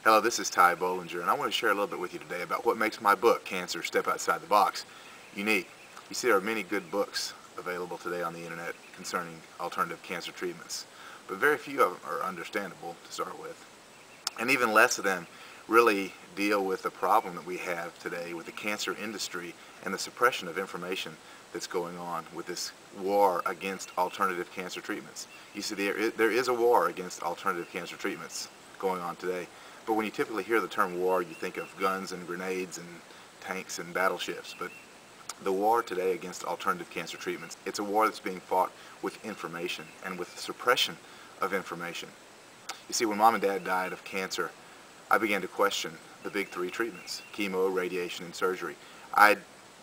Hello, this is Bollinger, and I want to share a little bit with you today about what makes my book, Cancer Step Outside the Box, unique. You see, there are many good books available today on the internet concerning alternative cancer treatments, but very few of them are understandable to start with. And even less of them really deal with the problem that we have today with the cancer industry and the suppression of information that's going on with this war against alternative cancer treatments. You see, there is a war against alternative cancer treatments going on today. But when you typically hear the term war, you think of guns and grenades and tanks and battleships. But the war today against alternative cancer treatments, it's a war that's being fought with information and with the suppression of information. You see, when Mom and Dad died of cancer, I began to question the big three treatments: chemo, radiation, and surgery. I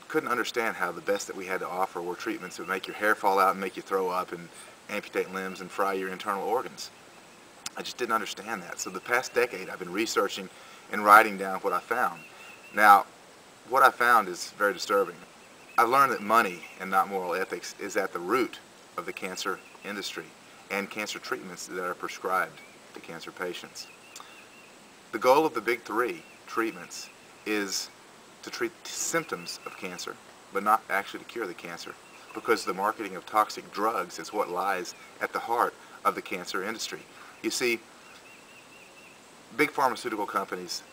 couldn't understand how the best that we had to offer were treatments that would make your hair fall out and make you throw up and amputate limbs and fry your internal organs. I just didn't understand that. So the past decade I've been researching and writing down what I found. Now, what I found is very disturbing. I've learned that money and not moral ethics is at the root of the cancer industry and cancer treatments that are prescribed to cancer patients. The goal of the big three treatments is to treat symptoms of cancer, but not actually to cure the cancer, because the marketing of toxic drugs is what lies at the heart of the cancer industry. You see, big pharmaceutical companies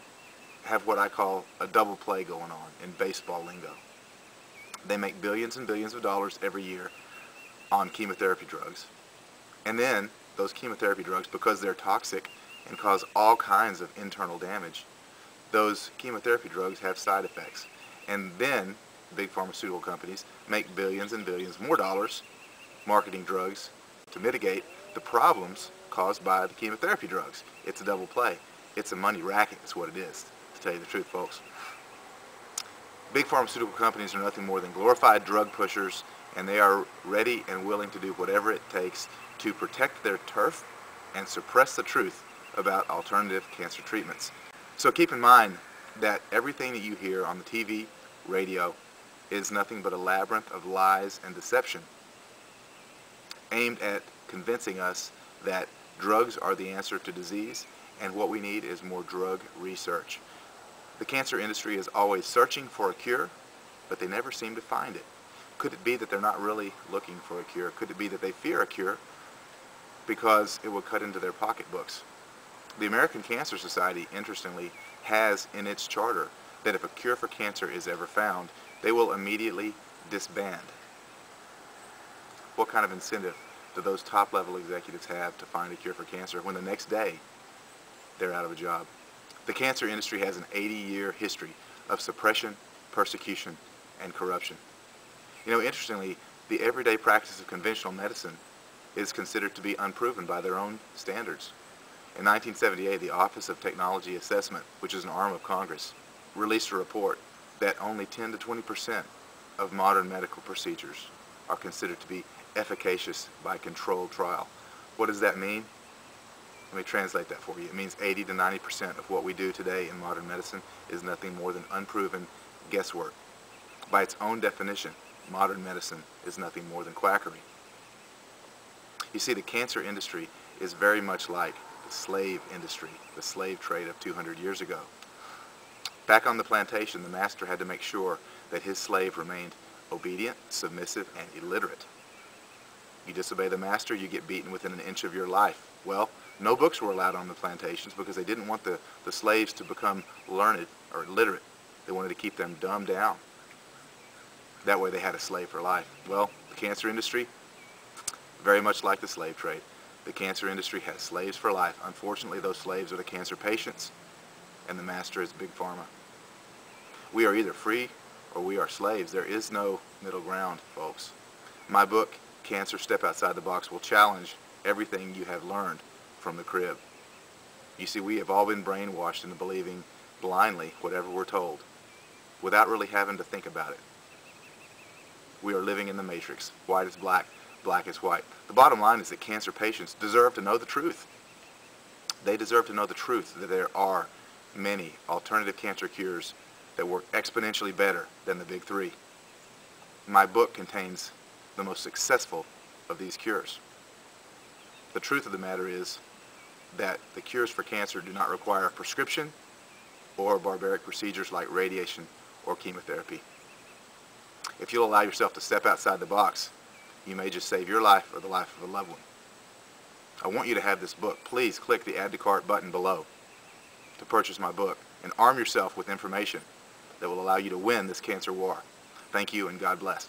have what I call a double play going on in baseball lingo. They make billions and billions of dollars every year on chemotherapy drugs. And then those chemotherapy drugs, because they're toxic and cause all kinds of internal damage, those chemotherapy drugs have side effects. And then big pharmaceutical companies make billions and billions more dollars marketing drugs to mitigate the problems caused by the chemotherapy drugs. It's a double play. It's a money racket is what it is, to tell you the truth, folks. Big pharmaceutical companies are nothing more than glorified drug pushers, and they are ready and willing to do whatever it takes to protect their turf and suppress the truth about alternative cancer treatments. So keep in mind that everything that you hear on the TV, radio, is nothing but a labyrinth of lies and deception aimed at convincing us that drugs are the answer to disease, and what we need is more drug research. The cancer industry is always searching for a cure, but they never seem to find it. Could it be that they're not really looking for a cure? Could it be that they fear a cure because it will cut into their pocketbooks? The American Cancer Society, interestingly, has in its charter that if a cure for cancer is ever found, they will immediately disband. What kind of incentive do those top-level executives have to find a cure for cancer when the next day they're out of a job? The cancer industry has an 80-year history of suppression, persecution, and corruption. You know, interestingly, the everyday practice of conventional medicine is considered to be unproven by their own standards. In 1978, the Office of Technology Assessment, which is an arm of Congress, released a report that only 10 to 20% of modern medical procedures are considered to be efficacious by controlled trial. What does that mean? Let me translate that for you. It means 80 to 90% of what we do today in modern medicine is nothing more than unproven guesswork. By its own definition, modern medicine is nothing more than quackery. You see, the cancer industry is very much like the slave industry, the slave trade of 200 years ago. Back on the plantation, the master had to make sure that his slave remained obedient, submissive, and illiterate. You disobey the master, you get beaten within an inch of your life. Well, no books were allowed on the plantations because they didn't want the slaves to become learned or literate. They wanted to keep them dumbed down. That way they had a slave for life. Well, the cancer industry, very much like the slave trade. The cancer industry has slaves for life. Unfortunately, those slaves are the cancer patients, and the master is Big Pharma. We are either free or we are slaves. There is no middle ground, folks. My book, Cancer Step Outside the Box, will challenge everything you have learned from the crib. You see, we have all been brainwashed into believing blindly whatever we're told, without really having to think about it. We are living in the matrix. White is black, black is white. The bottom line is that cancer patients deserve to know the truth. They deserve to know the truth that there are many alternative cancer cures that work exponentially better than the big three. My book contains the most successful of these cures. The truth of the matter is, that the cures for cancer do not require a prescription or barbaric procedures like radiation or chemotherapy. If you'll allow yourself to step outside the box, you may just save your life or the life of a loved one. I want you to have this book. Please click the Add to Cart button below to purchase my book and arm yourself with information that will allow you to win this cancer war. Thank you and God bless.